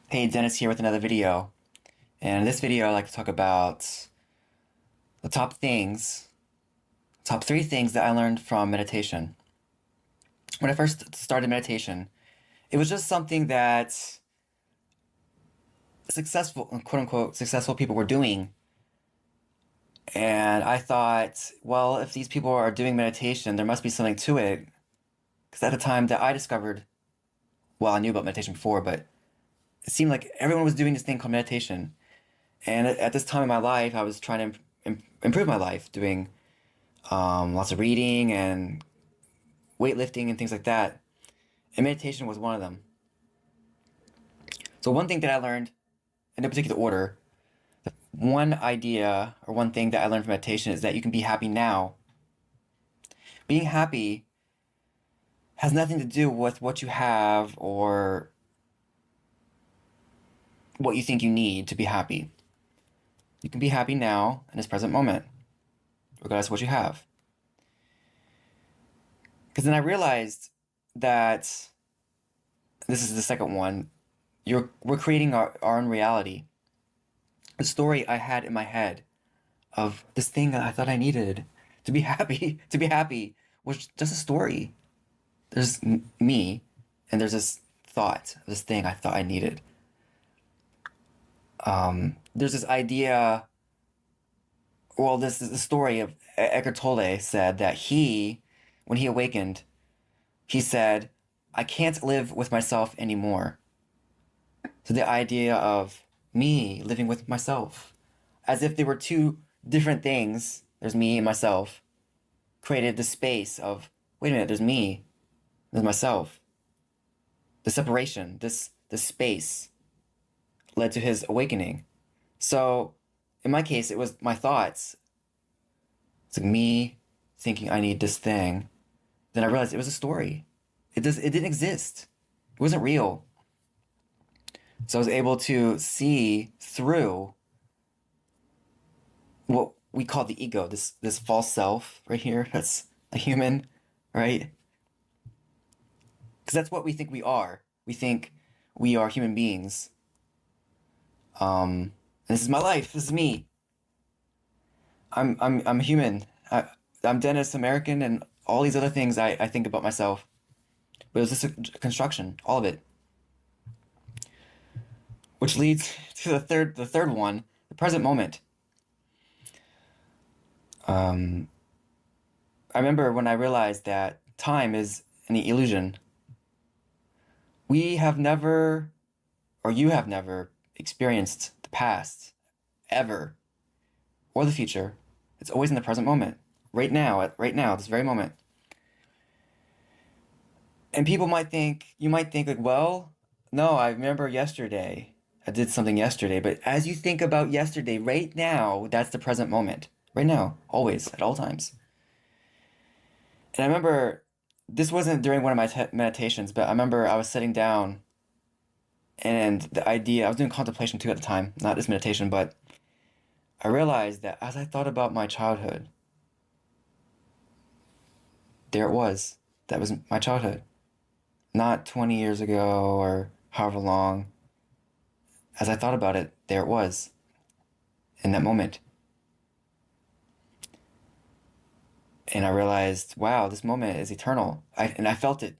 Hey, Dennis here with another video. And in this video, I'd like to talk about the top three things that I learned from meditation. When I first started meditation, it was just something that successful, quote unquote, successful people were doing. And I thought, well, if these people are doing meditation, there must be something to it. Because at the time that I discovered, well, I knew about meditation before, but it seemed like everyone was doing this thing called meditation. And at this time in my life, I was trying to improve my life, doing lots of reading and weightlifting and things like that. And meditation was one of them. So one thing that I learned, in no particular order, one idea or one thing that I learned from meditation is that you can be happy now. Being happy has nothing to do with what you have or what you think you need to be happy. You can be happy now in this present moment, regardless of what you have. Because then I realized that this is the second one. We're creating our own reality. The story I had in my head of this thing that I thought I needed to be happy, to be happy, was just a story. There's me, and there's this thought, this thing I thought I needed. There's this idea. Well, this is the story of Eckhart Tolle said that when he awakened, he said, "I can't live with myself anymore." So the idea of me living with myself, as if they were two different things, there's me and myself, created the space of, wait a minute, there's me, there's myself. The separation, this space led to his awakening. So in my case, it was my thoughts. It's like me thinking I need this thing. Then I realized it was a story. It didn't exist. It wasn't real. So I was able to see through what we call the ego, this false self right here, that's a human, right? Because that's what we think we are. We think we are human beings. This is my life. This is me. I'm human. I'm Dennis, American, and all these other things I think about myself. But it was just a construction, all of it. Which leads to the third one, the present moment. Um, I remember when I realized that time is an illusion. We have never, or you have never, experienced the past, ever, or the future. It's always in the present moment, right now, this very moment. And you might think like, well, no, I remember yesterday. I did something yesterday, but as you think about yesterday, right now, that's the present moment. Right now, always, at all times. And I remember this wasn't during one of my meditations, but I remember I was sitting down and the idea, I was doing contemplation too at the time, not this meditation, but I realized that as I thought about my childhood, there it was. That was my childhood. Not 20 years ago or however long. As I thought about it, there it was in that moment. And I realized, wow, this moment is eternal. And I felt it.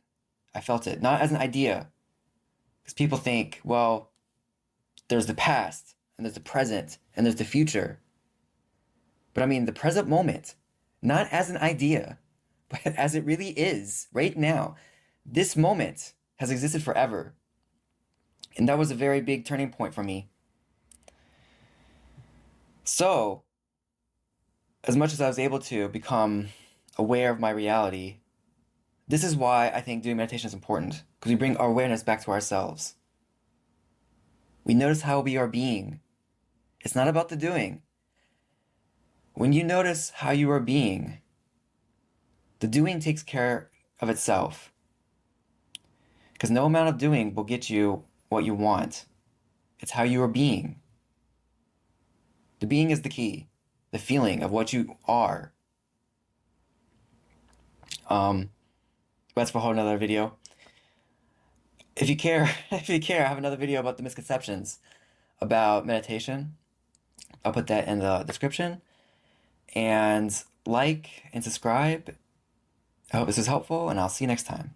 I felt it. Not as an idea. Because people think, well, there's the past, and there's the present, and there's the future. But I mean, the present moment, not as an idea, but as it really is, right now. This moment has existed forever. And that was a very big turning point for me. So, as much as I was able to become aware of my reality, this is why I think doing meditation is important, because we bring our awareness back to ourselves. We notice how we are being. It's not about the doing. When you notice how you are being, the doing takes care of itself. Because no amount of doing will get you what you want. It's how you are being. The being is the key, the feeling of what you are. That's for a whole nother video. If you care, if you care, I have another video about the misconceptions about meditation. I'll put that in the description. And like and subscribe. I hope this was helpful, and I'll see you next time.